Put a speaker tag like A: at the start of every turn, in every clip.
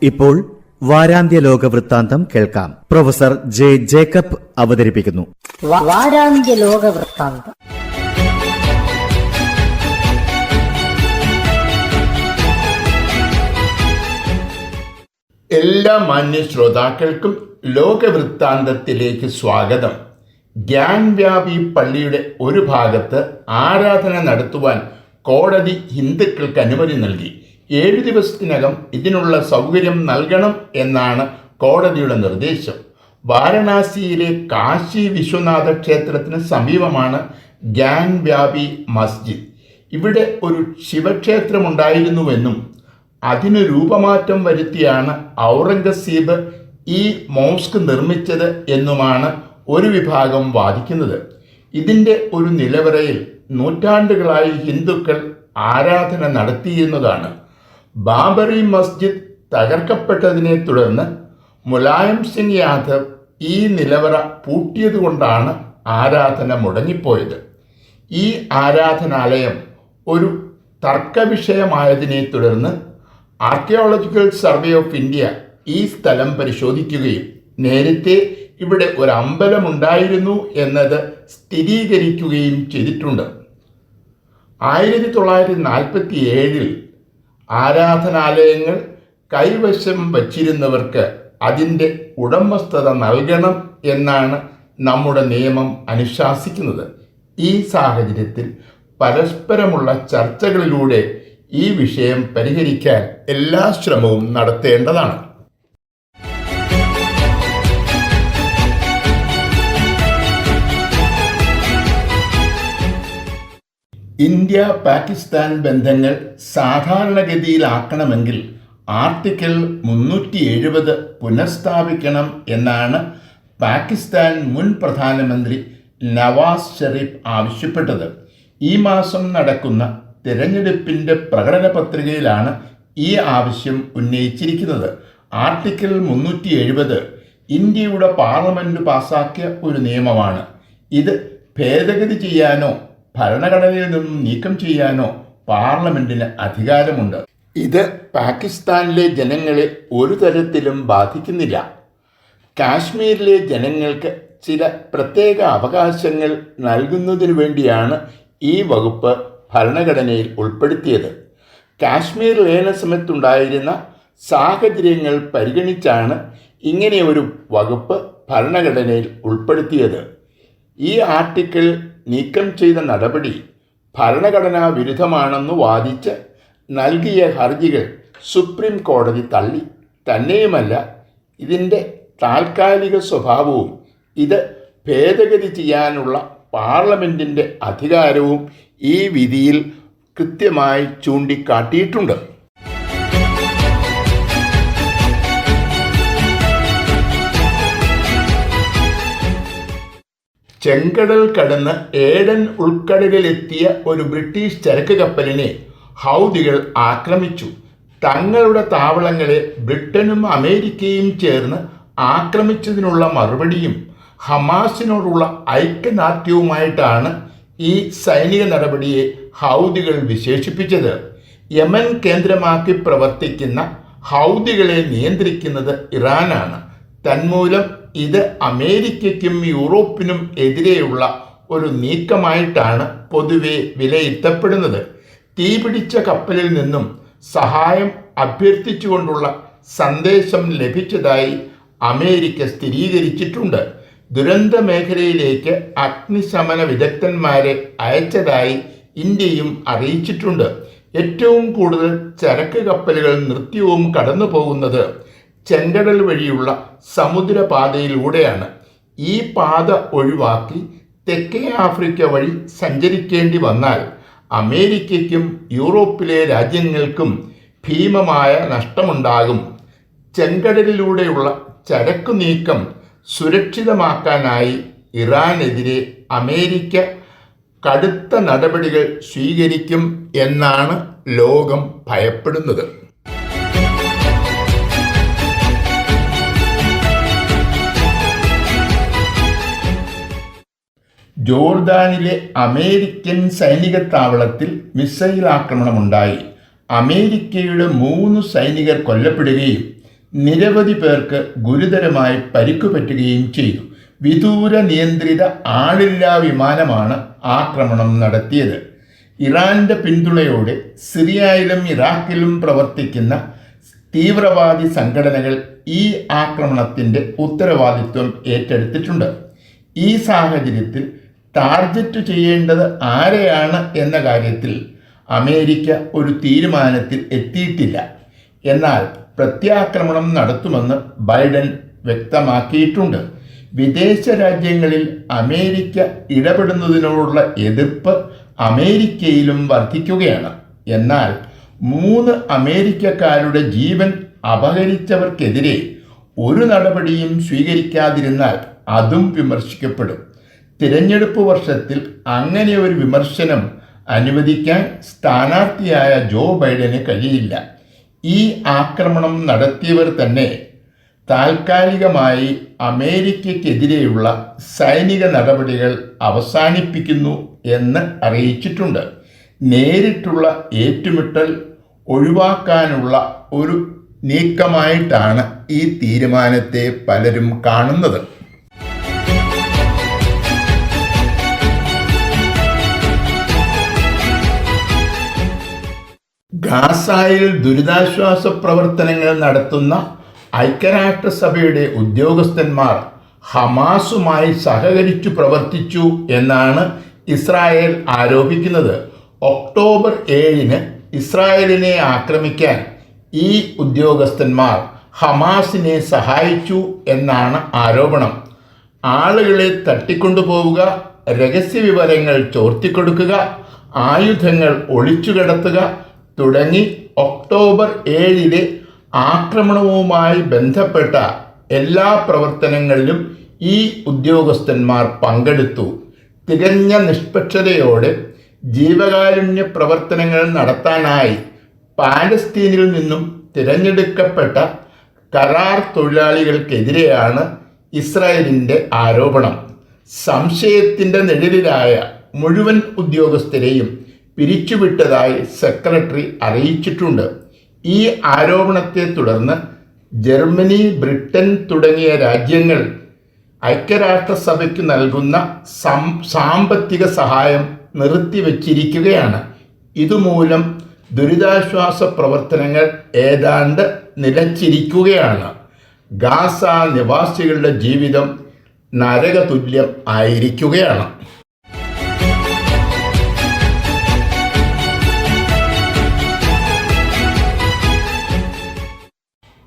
A: ഇപ്പോൾ വാരാന്ത്യ ലോക വൃത്താന്തം കേൾക്കാം. പ്രൊഫസർ ജെ ജേക്കബ് അവതരിപ്പിക്കുന്നു.
B: വാരാന്ത്യ ലോക വൃത്താന്തം.
C: എല്ലാ മാന്യ ശ്രോതാക്കൾക്കും ലോകവൃത്താന്തത്തിലേക്ക് സ്വാഗതം. ഗ്യാൻവ്യാപി പള്ളിയുടെ ഒരു ഭാഗത്ത് ആരാധന നടത്തുവാൻ കോടതി ഹിന്ദുക്കൾക്ക് അനുമതി നൽകി. 7 ദിവസത്തിനകം ഇതിനുള്ള സൗകര്യം നൽകണം എന്നാണ് കോടതിയുടെ നിർദ്ദേശം. വാരണാസിയിലെ കാശി വിശ്വനാഥ ക്ഷേത്രത്തിന് സമീപമാണ് ഗ്യാൻവ്യാപി മസ്ജിദ്. ഇവിടെ ഒരു ശിവക്ഷേത്രമുണ്ടായിരുന്നുവെന്നും അതിന് രൂപമാറ്റം വരുത്തിയാണ് ഔറംഗസീബ് ഈ മോസ്ക് നിർമ്മിച്ചത് എന്നുമാണ് ഒരു വിഭാഗം വാദിക്കുന്നത്. ഇതിൻ്റെ ഒരു നിലവറയിൽ നൂറ്റാണ്ടുകളായി ഹിന്ദുക്കൾ ആരാധന നടത്തിയിരുന്നതാണ്. ബാബറി മസ്ജിദ് തകർക്കപ്പെട്ടതിനെ തുടർന്ന് മുലായം സിംഗ് യാദവ് ഈ നിലവറ പൂട്ടിയതുകൊണ്ടാണ് ആരാധന മുടങ്ങിപ്പോയത്. ഈ ആരാധനാലയം ഒരു തർക്കവിഷയമായതിനെ തുടർന്ന് ആർക്കിയോളജിക്കൽ സർവേ ഓഫ് ഇന്ത്യ ഈ സ്ഥലം പരിശോധിക്കുകയും നേരത്തെ ഇവിടെ ഒരു അമ്പലമുണ്ടായിരുന്നു എന്നത് സ്ഥിരീകരിക്കുകയും ചെയ്തിട്ടുണ്ട്. 1947 ആരാധനാലയങ്ങൾ കൈവശം വച്ചിരുന്നവർക്ക് അതിൻ്റെ ഉടമസ്ഥത നൽകണം എന്നാണ് നമ്മുടെ നിയമം അനുശാസിക്കുന്നത്. ഈ സാഹചര്യത്തിൽ പരസ്പരമുള്ള ചർച്ചകളിലൂടെ ഈ വിഷയം പരിഹരിക്കാൻ എല്ലാ ശ്രമവും നടത്തേണ്ടതാണ്. ഇന്ത്യ പാകിസ്ഥാൻ ബന്ധങ്ങൾ സാധാരണഗതിയിലാക്കണമെങ്കിൽ ആർട്ടിക്കിൾ 370 പുനഃസ്ഥാപിക്കണം എന്നാണ് പാകിസ്ഥാൻ മുൻ പ്രധാനമന്ത്രി നവാസ് ഷെരീഫ് ആവശ്യപ്പെട്ടത്. ഈ മാസം നടക്കുന്ന തിരഞ്ഞെടുപ്പിൻ്റെ പ്രകടന പത്രികയിലാണ് ഈ ആവശ്യം ഉന്നയിച്ചിരിക്കുന്നത്. ആർട്ടിക്കിൾ 370 ഇന്ത്യയുടെ പാർലമെൻറ്റ് പാസാക്കിയ ഒരു നിയമമാണ്. ഇത് ഭേദഗതി ചെയ്യാനോ ഭരണഘടനയിൽ നിന്നും നീക്കം ചെയ്യാനോ പാർലമെന്റിന് അധികാരമുണ്ട്. ഇത് പാകിസ്ഥാനിലെ ജനങ്ങളെ ഒരു തരത്തിലും ബാധിക്കുന്നില്ല. കാശ്മീരിലെ ജനങ്ങൾക്ക് ചില പ്രത്യേക അവകാശങ്ങൾ നൽകുന്നതിനു വേണ്ടിയാണ് ഈ വകുപ്പ് ഭരണഘടനയിൽ ഉൾപ്പെടുത്തിയത്. കാശ്മീർ ലയന സമയത്തുണ്ടായിരുന്ന സാഹചര്യങ്ങൾ പരിഗണിച്ചാണ് ഇങ്ങനെ ഒരു വകുപ്പ് ഭരണഘടനയിൽ ഉൾപ്പെടുത്തിയത്. ഈ ആർട്ടിക്കിൾ നീക്കം ചെയ്ത നടപടി ഭരണഘടനാ വിരുദ്ധമാണെന്ന് വാദിച്ച് നൽകിയ ഹർജികൾ സുപ്രീം കോടതി തള്ളി. തന്നെയുമല്ല, ഇതിൻ്റെ താൽക്കാലിക സ്വഭാവവും ഇത് ഭേദഗതി ചെയ്യാനുള്ള പാർലമെൻറ്റിൻ്റെ അധികാരവും ഈ വിധിയിൽ കൃത്യമായി ചൂണ്ടിക്കാട്ടിയിട്ടുണ്ട്. ചെങ്കടൽ കടന്ന് ഏഡൻ ഉൾക്കടലിലെത്തിയ ഒരു ബ്രിട്ടീഷ് ചരക്ക് കപ്പലിനെ ഹൗദികൾ ആക്രമിച്ചു. തങ്ങളുടെ താവളങ്ങളെ ബ്രിട്ടനും അമേരിക്കയും ചേർന്ന് ആക്രമിച്ചതിനുള്ള മറുപടിയും ഹമാസിനോടുള്ള ഐക്യദാർഢ്യവുമായിട്ടാണ് ഈ സൈനിക നടപടിയെ ഹൗദികൾ വിശേഷിപ്പിച്ചത്. യമൻ കേന്ദ്രമാക്കി പ്രവർത്തിക്കുന്ന ഹൗദികളെ നിയന്ത്രിക്കുന്നത് ഇറാനാണ്. തന്മൂലം ഇത് അമേരിക്കയ്ക്കും യൂറോപ്പിനും എതിരെയുള്ള ഒരു നീക്കമായിട്ടാണ് പൊതുവെ വിലയിരുത്തപ്പെടുന്നത്. തീപിടിച്ച കപ്പലിൽ നിന്നും സഹായം അഭ്യർത്ഥിച്ചുകൊണ്ടുള്ള സന്ദേശം ലഭിച്ചതായി അമേരിക്ക സ്ഥിരീകരിച്ചിട്ടുണ്ട്. ദുരന്ത മേഖലയിലേക്ക് അഗ്നിശമന വിദഗ്ധന്മാരെ അയച്ചതായി ഇന്ത്യയും അറിയിച്ചിട്ടുണ്ട്. ഏറ്റവും കൂടുതൽ ചരക്ക് കപ്പലുകൾ നിത്യവും കടന്നു പോകുന്നത് ചെങ്കടൽ വഴിയുള്ള സമുദ്രപാതയിലൂടെയാണ്. ഈ പാത ഒഴിവാക്കി തെക്കേ ആഫ്രിക്ക വഴി സഞ്ചരിക്കേണ്ടി വന്നാൽ അമേരിക്കയ്ക്കും യൂറോപ്പിലെ രാജ്യങ്ങൾക്കും ഭീമമായ നഷ്ടമുണ്ടാകും. ചെങ്കടലിലൂടെയുള്ള ചരക്കു നീക്കം സുരക്ഷിതമാക്കാനായി ഇറാനെതിരെ അമേരിക്ക കടുത്ത നടപടികൾ സ്വീകരിക്കും എന്നാണ് ലോകം ഭയപ്പെടുന്നത്. ജോർദാനിലെ അമേരിക്കൻ സൈനിക താവളത്തിൽ മിസൈൽ ആക്രമണമുണ്ടായി. അമേരിക്കയുടെ 3 സൈനികർ കൊല്ലപ്പെടുകയും നിരവധി പേർക്ക് ഗുരുതരമായി പരിക്കുപറ്റുകയും ചെയ്തു. വിദൂര നിയന്ത്രിത ആളില്ലാ വിമാനമാണ് ആക്രമണം നടത്തിയത്. ഇറാന്റെ പിന്തുണയോടെ സിറിയയിലും ഇറാഖിലും പ്രവർത്തിക്കുന്ന തീവ്രവാദി സംഘടനകൾ ഈ ആക്രമണത്തിൻ്റെ ഉത്തരവാദിത്വം ഏറ്റെടുത്തിട്ടുണ്ട്. ഈ സാഹചര്യത്തിൽ ടാർഗറ്റ് ചെയ്യേണ്ടത് ആരെയാണ് എന്ന കാര്യത്തിൽ അമേരിക്ക ഒരു തീരുമാനത്തിൽ എത്തിയിട്ടില്ല. എന്നാൽ പ്രത്യാക്രമണം നടത്തുമെന്ന് ബൈഡൻ വ്യക്തമാക്കിയിട്ടുണ്ട്. വിദേശ രാജ്യങ്ങളിൽ അമേരിക്ക ഇടപെടുന്നതിനോടുള്ള എതിർപ്പ് അമേരിക്കയിലും വർദ്ധിക്കുകയാണ്. എന്നാൽ 3 അമേരിക്കക്കാരുടെ ജീവൻ അപഹരിച്ചവർക്കെതിരെ ഒരു നടപടിയും സ്വീകരിക്കാതിരുന്നാൽ അതും വിമർശിക്കപ്പെടും. തിരഞ്ഞെടുപ്പ് വർഷത്തിൽ അങ്ങനെ ഒരു വിമർശനം അനുവദിക്കാൻ സ്ഥാനാർത്ഥിയായ ജോ ബൈഡന് കഴിയില്ല. ഈ ആക്രമണം നടത്തിയവർ തന്നെ താൽക്കാലികമായി അമേരിക്കയ്ക്കെതിരെയുള്ള സൈനിക നടപടികൾ അവസാനിപ്പിക്കുന്നു എന്ന് അറിയിച്ചിട്ടുണ്ട്. നേരിട്ടുള്ള ഏറ്റുമുട്ടൽ ഒഴിവാക്കാനുള്ള ഒരു നീക്കമായിട്ടാണ് ഈ തീരുമാനത്തെ പലരും കാണുന്നത്. ഗാസയിൽ ദുരിതാശ്വാസ പ്രവർത്തനങ്ങൾ നടത്തുന്ന ഐക്യരാഷ്ട്രസഭയുടെ ഉദ്യോഗസ്ഥന്മാർ ഹമാസുമായി സഹകരിച്ചു പ്രവർത്തിച്ചു എന്നാണ് ഇസ്രായേൽ ആരോപിക്കുന്നത്. ഒക്ടോബർ 7-ന് ഇസ്രായേലിനെ ആക്രമിക്കാൻ ഈ ഉദ്യോഗസ്ഥന്മാർ ഹമാസിനെ സഹായിച്ചു എന്നാണ് ആരോപണം. ആളുകളെ തട്ടിക്കൊണ്ടുപോവുക, രഹസ്യവിവരങ്ങൾ ചോർത്തിക്കൊടുക്കുക, ആയുധങ്ങൾ ഒളിച്ചുകടത്തുക തുടങ്ങി ഒക്ടോബർ 7-ലെ ആക്രമണവുമായി ബന്ധപ്പെട്ട എല്ലാ പ്രവർത്തനങ്ങളിലും ഈ ഉദ്യോഗസ്ഥന്മാർ പങ്കെടുത്തു. തികഞ്ഞ നിഷ്പക്ഷതയോടെ ജീവകാരുണ്യ പ്രവർത്തനങ്ങൾ നടത്താനായി പാലസ്തീനിൽ നിന്നും തിരഞ്ഞെടുക്കപ്പെട്ട കരാർ തൊഴിലാളികൾക്കെതിരെയാണ് ഇസ്രായേലിൻ്റെ ആരോപണം. സംശയത്തിൻ്റെ നിഴലിലായ മുഴുവൻ ഉദ്യോഗസ്ഥരെയും പിരിച്ചുവിട്ടതായി സെക്രട്ടറി അറിയിച്ചിട്ടുണ്ട്. ഈ ആരോപണത്തെ തുടർന്ന് ജർമ്മനി, ബ്രിട്ടൻ തുടങ്ങിയ രാജ്യങ്ങൾ ഐക്യരാഷ്ട്രസഭയ്ക്ക് നൽകുന്ന സാമ്പത്തിക സഹായം നിർത്തിവച്ചിരിക്കുകയാണ്. ഇതുമൂലം ദുരിതാശ്വാസ പ്രവർത്തനങ്ങൾ ഏതാണ്ട് നിലച്ചിരിക്കുകയാണ്. ഗാസ നിവാസികളുടെ ജീവിതം നരകതുല്യം ആയിരിക്കുകയാണ്.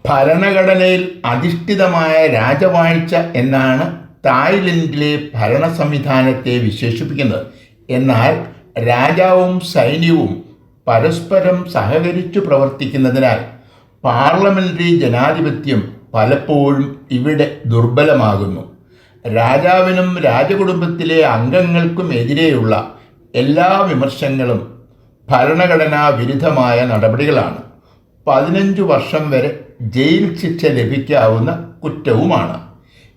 C: ഭരണഘടനയിൽ അധിഷ്ഠിതമായ രാജവാഴ്ച എന്നാണ് തായ്ലൻഡിലെ ഭരണ സംവിധാനത്തെ വിശേഷിപ്പിക്കുന്നത്. എന്നാൽ രാജാവും സൈന്യവും പരസ്പരം സഹകരിച്ചു പ്രവർത്തിക്കുന്നതിനാൽ പാർലമെന്ററി ജനാധിപത്യം പലപ്പോഴും ഇവിടെ ദുർബലമാകുന്നു. രാജാവിനും രാജകുടുംബത്തിലെ അംഗങ്ങൾക്കുമെതിരെയുള്ള എല്ലാ വിമർശനങ്ങളും ഭരണഘടനാ വിരുദ്ധമായ നടപടികളാണ്. 15 വർഷം വരെ ജയിൽ ശിക്ഷ ലഭിക്കാവുന്ന കുറ്റവുമാണ്.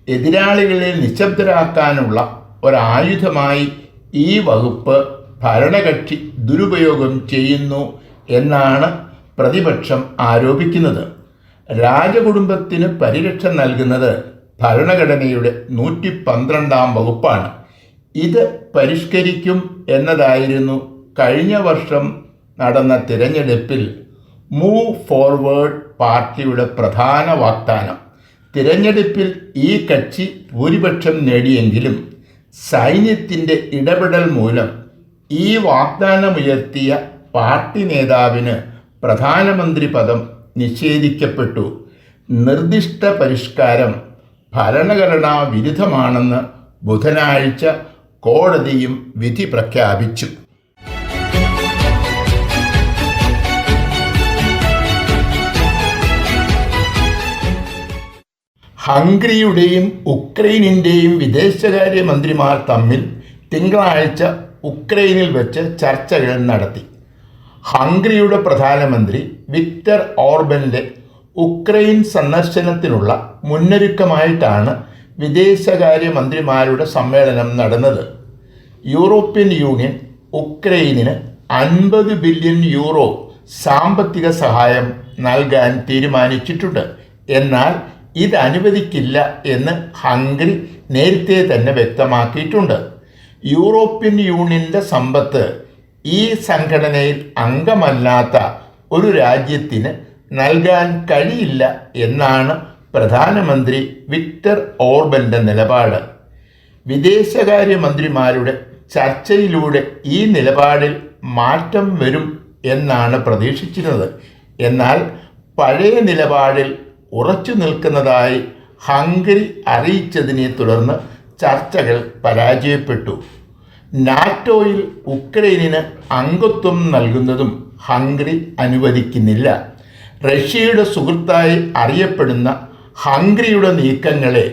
C: എതിരാളികളെ നിശബ്ദരാക്കാനുള്ള ഒരായുധമായി ഈ വകുപ്പ് ഭരണകക്ഷി ദുരുപയോഗം ചെയ്യുന്നു എന്നാണ് പ്രതിപക്ഷം ആരോപിക്കുന്നത്. രാജകുടുംബത്തിന് പരിരക്ഷ നൽകുന്നത് ഭരണഘടനയുടെ 112-ാം വകുപ്പാണ്. ഇത് പരിഷ്കരിക്കും എന്നതായിരുന്നു കഴിഞ്ഞ വർഷം നടന്ന തിരഞ്ഞെടുപ്പിൽ മൂവ് ഫോർവേഡ് പാർട്ടിയുടെ പ്രധാന വാഗ്ദാനം. തിരഞ്ഞെടുപ്പിൽ ഈ കക്ഷി ഭൂരിപക്ഷം നേടിയെങ്കിലും സൈന്യത്തിൻ്റെ ഇടപെടൽ മൂലം ഈ വാഗ്ദാനമുയർത്തിയ പാർട്ടി നേതാവിന് പ്രധാനമന്ത്രി പദം നിഷേധിക്കപ്പെട്ടു. നിർദ്ദിഷ്ട പരിഷ്കാരം ഭരണഘടനാ വിരുദ്ധമാണെന്ന് ബുധനാഴ്ച കോടതിയും വിധി പ്രഖ്യാപിച്ചു. ഹംഗറിയുടെയും ഉക്രൈനിൻ്റെയും വിദേശകാര്യമന്ത്രിമാർ തമ്മിൽ തിങ്കളാഴ്ച ഉക്രൈനിൽ വെച്ച് ചർച്ചകൾ നടത്തി. ഹംഗറിയുടെ പ്രധാനമന്ത്രി വിക്ടർ ഓർബന്റെ ഉക്രൈൻ സന്ദർശനത്തിനുള്ള മുന്നൊരുക്കമായിട്ടാണ് വിദേശകാര്യമന്ത്രിമാരുടെ സമ്മേളനം നടന്നത്. യൂറോപ്യൻ യൂണിയൻ ഉക്രൈനിന് 50 ബില്യൺ യൂറോ സാമ്പത്തിക സഹായം നൽകാൻ തീരുമാനിച്ചിട്ടുണ്ട്. എന്നാൽ ഇത് അനുവദിക്കില്ല എന്ന് ഹംഗറി നേരത്തെ തന്നെ വ്യക്തമാക്കിയിട്ടുണ്ട്. യൂറോപ്യൻ യൂണിയന്റെ സമ്പത്ത് ഈ സംഘടനയിൽ അംഗമല്ലാത്ത ഒരു രാജ്യത്തിന് നൽകാൻ കഴിയില്ല എന്നാണ് പ്രധാനമന്ത്രി വിക്ടർ ഓർബന്റെ നിലപാട്. വിദേശകാര്യമന്ത്രിമാരുടെ ചർച്ചയിലൂടെ ഈ നിലപാടിൽ മാറ്റം വരും എന്നാണ് പ്രതീക്ഷിച്ചിരുന്നത്. എന്നാൽ പഴയ നിലപാടിൽ ഉറച്ചു നിൽക്കുന്നതായി ഹംഗറി അറിയിച്ചതിനെ തുടർന്ന് ചർച്ചകൾ പരാജയപ്പെട്ടു. നാറ്റോയിൽ ഉക്രൈനിന് അംഗത്വം നൽകുന്നതും ഹംഗറി അനുവദിക്കുന്നില്ല. റഷ്യയുടെ സുഹൃത്തായി അറിയപ്പെടുന്ന ഹംഗറിയുടെ നീക്കങ്ങളെ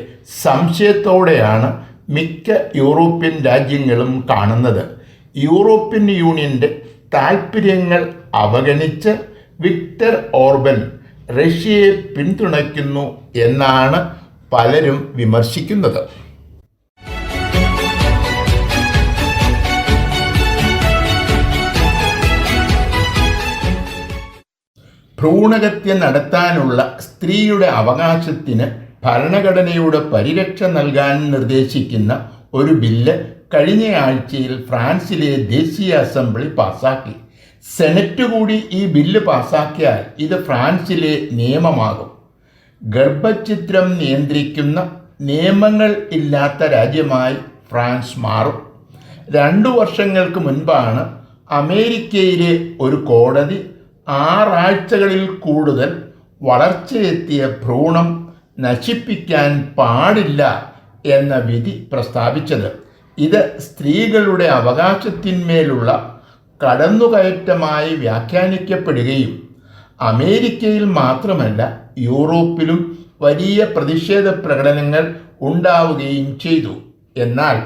C: സംശയത്തോടെയാണ് മിക്ക യൂറോപ്യൻ രാജ്യങ്ങളും കാണുന്നത്. യൂറോപ്യൻ യൂണിയന്റെ താൽപ്പര്യങ്ങൾ അവഗണിച്ച് വിക്ടർ ഓർബൻ റഷ്യയെ പിന്തുണയ്ക്കുന്നു എന്നാണ് പലരും വിമർശിക്കുന്നത്. ഭ്രൂണഹത്യ നടത്താനുള്ള സ്ത്രീയുടെ അവകാശത്തിന് ഭരണഘടനയുടെ പരിരക്ഷ നൽകാൻ നിർദ്ദേശിക്കുന്ന ഒരു ബില്ല് കഴിഞ്ഞയാഴ്ചയിൽ ഫ്രാൻസിലെ ദേശീയ അസംബ്ലി പാസാക്കി. സെനറ്റ് കൂടി ഈ ബില്ല് പാസാക്കിയാൽ ഇത് ഫ്രാൻസിലെ നിയമമാകും. ഗർഭഛിദ്രം നിയന്ത്രിക്കുന്ന നിയമങ്ങൾ ഇല്ലാത്ത രാജ്യമായി ഫ്രാൻസ് മാറും. 2 വർഷങ്ങൾക്ക് മുൻപാണ് അമേരിക്കയിലെ ഒരു കോടതി 6 ആഴ്ചകളിൽ കൂടുതൽ വളർച്ചയെത്തിയ ഭ്രൂണം നശിപ്പിക്കാൻ പാടില്ല എന്ന വിധി പ്രസ്താവിച്ചത്. ഇത് സ്ത്രീകളുടെ അവകാശത്തിന്മേലുള്ള കടന്നുകയറ്റമായി വ്യാഖ്യാനിക്കപ്പെടുകയും അമേരിക്കയിൽ മാത്രമല്ല യൂറോപ്പിലും വലിയ പ്രതിഷേധ പ്രകടനങ്ങൾ ഉണ്ടാവുകയും ചെയ്തു. എന്നാൽ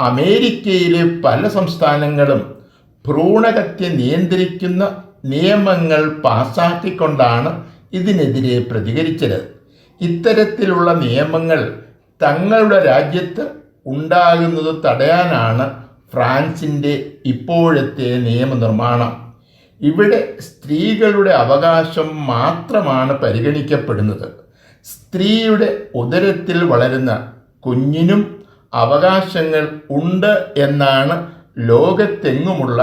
C: അമേരിക്കയിലെ പല സംസ്ഥാനങ്ങളും ഭ്രൂണഹത്യ നിയന്ത്രിക്കുന്ന നിയമങ്ങൾ പാസാക്കിക്കൊണ്ടാണ് ഇതിനെതിരെ പ്രതികരിച്ചത്. ഇത്തരത്തിലുള്ള നിയമങ്ങൾ തങ്ങളുടെ രാജ്യത്ത് ഉണ്ടാകുന്നത് തടയാനാണ് ഫ്രാൻസിൻ്റെ ഇപ്പോഴത്തെ നിയമനിർമ്മാണം. ഇവിടെ സ്ത്രീകളുടെ അവകാശം മാത്രമാണ് പരിഗണിക്കപ്പെടുന്നത്. സ്ത്രീയുടെ ഉദരത്തിൽ വളരുന്ന കുഞ്ഞിനും അവകാശങ്ങൾ ഉണ്ട് എന്നാണ് ലോകത്തെങ്ങുമുള്ള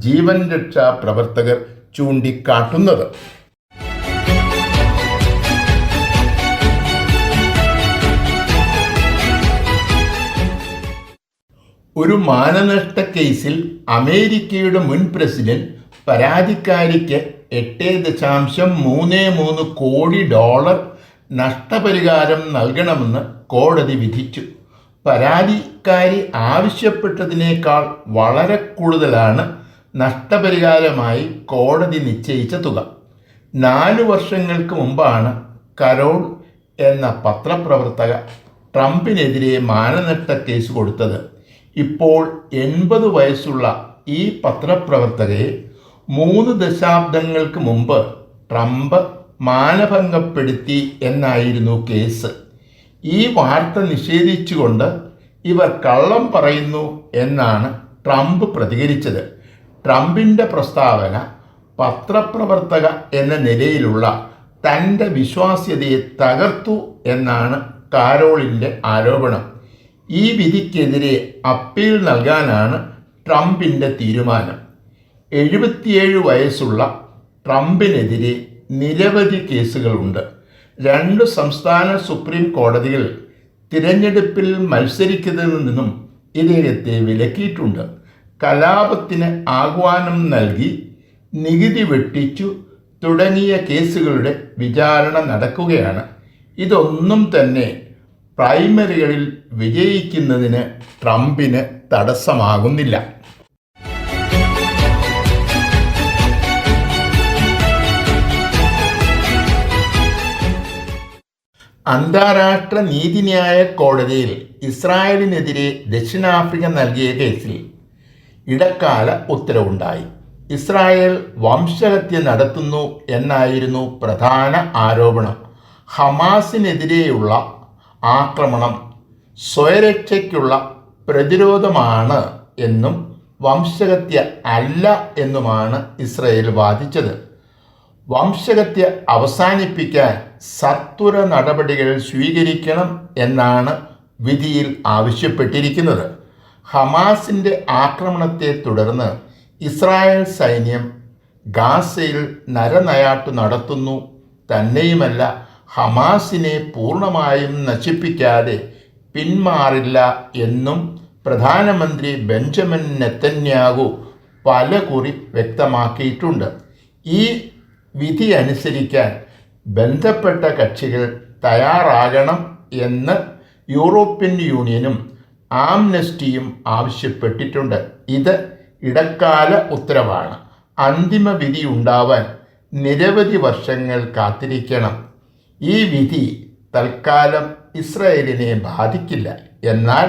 C: ജീവൻ രക്ഷാ പ്രവർത്തകർ ചൂണ്ടിക്കാട്ടുന്നത്. ഒരു മാനനഷ്ട കേസിൽ അമേരിക്കയുടെ മുൻ പ്രസിഡന്റ് പരാതിക്കാരിക്ക് $8.33 കോടി നഷ്ടപരിഹാരം നൽകണമെന്ന് കോടതി വിധിച്ചു. പരാതിക്കാരി ആവശ്യപ്പെട്ടതിനേക്കാൾ വളരെ കൂടുതലാണ് നഷ്ടപരിഹാരമായി കോടതി നിശ്ചയിച്ച തുക. 4 വർഷങ്ങൾക്ക് മുമ്പാണ് കരോൾ എന്ന പത്രപ്രവർത്തക ട്രംപിനെതിരെ മാനനഷ്ട കേസ് കൊടുത്തത്. ഇപ്പോൾ 80 വയസ്സുള്ള ഈ പത്രപ്രവർത്തകയെ 3 ദശാബ്ദങ്ങൾക്ക് മുമ്പ് ട്രംപ് മാനഭംഗപ്പെടുത്തി എന്നായിരുന്നു കേസ്. ഈ വാർത്ത നിഷേധിച്ചുകൊണ്ട് ഇവർ കള്ളം പറയുന്നു എന്നാണ് ട്രംപ് പ്രതികരിച്ചത്. ട്രംപിൻ്റെ പ്രസ്താവന പത്രപ്രവർത്തക എന്ന നിലയിലുള്ള തൻ്റെ വിശ്വാസ്യതയെ തകർത്തു എന്നാണ് കാരോളിൻ്റെ ആരോപണം. ഈ വിധിക്കെതിരെ അപ്പീൽ നൽകാനാണ് ട്രംപിൻ്റെ തീരുമാനം. 77 വയസ്സുള്ള ട്രംപിനെതിരെ നിരവധി കേസുകളുണ്ട്. 2 സംസ്ഥാന സുപ്രീം കോടതികൾ തിരഞ്ഞെടുപ്പിൽ മത്സരിക്കുന്നതിൽ നിന്നും ഇദ്ദേഹത്തെ വിലക്കിയിട്ടുണ്ട്. കലാപത്തിന് ആഹ്വാനം നൽകി, നികുതി വെട്ടിച്ചു തുടങ്ങിയ കേസുകളുടെ വിചാരണ നടക്കുകയാണ്. ഇതൊന്നും തന്നെ പ്രൈമറികളിൽ വിജയിക്കുന്നതിന് ട്രംപിന് തടസ്സമാകുന്നില്ല. അന്താരാഷ്ട്ര നീതിന്യായ കോടതിയിൽ ഇസ്രായേലിനെതിരെ ദക്ഷിണാഫ്രിക്ക നൽകിയ കേസിൽ ഇടക്കാല ഉത്തരവുണ്ടായി. ഇസ്രായേൽ വംശഹത്യ നടത്തുന്നു എന്നായിരുന്നു പ്രധാന ആരോപണം. ഹമാസിനെതിരെയുള്ള ആക്രമണം സ്വയരക്ഷയ്ക്കുള്ള പ്രതിരോധമാണ് എന്നും വംശഹത്യ അല്ല എന്നുമാണ് ഇസ്രായേൽ വാദിച്ചത്. വംശഹത്യ അവസാനിപ്പിക്കാൻ സത്വര നടപടികൾ സ്വീകരിക്കണം എന്നാണ് വിധിയിൽ ആവശ്യപ്പെട്ടിരിക്കുന്നത്. ഹമാസിൻ്റെ ആക്രമണത്തെ തുടർന്ന് ഇസ്രായേൽ സൈന്യം ഗാസയിൽ നരനയാട്ടു നടത്തുന്നു. തന്നെയുമല്ല, ഹമാസിനെ പൂർണ്ണമായും നശിപ്പിക്കാതെ പിന്മാറില്ല എന്നും പ്രധാനമന്ത്രി ബെഞ്ചമിൻ നെതന്യാഹു പലകുറി വ്യക്തമാക്കിയിട്ടുണ്ട്. ഈ വിധി അനുസരിക്കാൻ ബന്ധപ്പെട്ട കക്ഷികൾ തയ്യാറാകണം എന്ന് യൂറോപ്യൻ യൂണിയനും ആംനസ്റ്റിയും ആവശ്യപ്പെട്ടിട്ടുണ്ട്. ഇത് ഇടക്കാല ഉത്തരവാണ്. അന്തിമ വിധി ഉണ്ടാവാൻ നിരവധി വർഷങ്ങൾ കാത്തിരിക്കണം. ഈ വിധി തൽക്കാലം ഇസ്രായേലിനെ ബാധിക്കില്ല. എന്നാൽ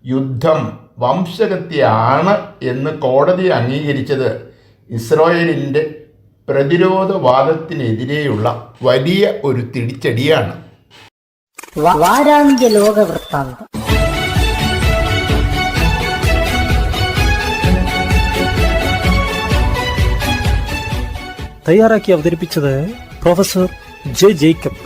C: യുദ്ധം വംശഹത്യയാണ് എന്ന് കോടതി അംഗീകരിച്ചത് ഇസ്രായേലിൻ്റെ പ്രതിരോധവാദത്തിനെതിരെയുള്ള വലിയ ഒരു തിരിച്ചടിയാണ്.
B: വാരാന്ത്യ ലോക വൃത്താന്തം.
D: തയ്യാറാക്കി അവതരിപ്പിച്ചത് പ്രൊഫസർ ജെ ജേക്കബ്.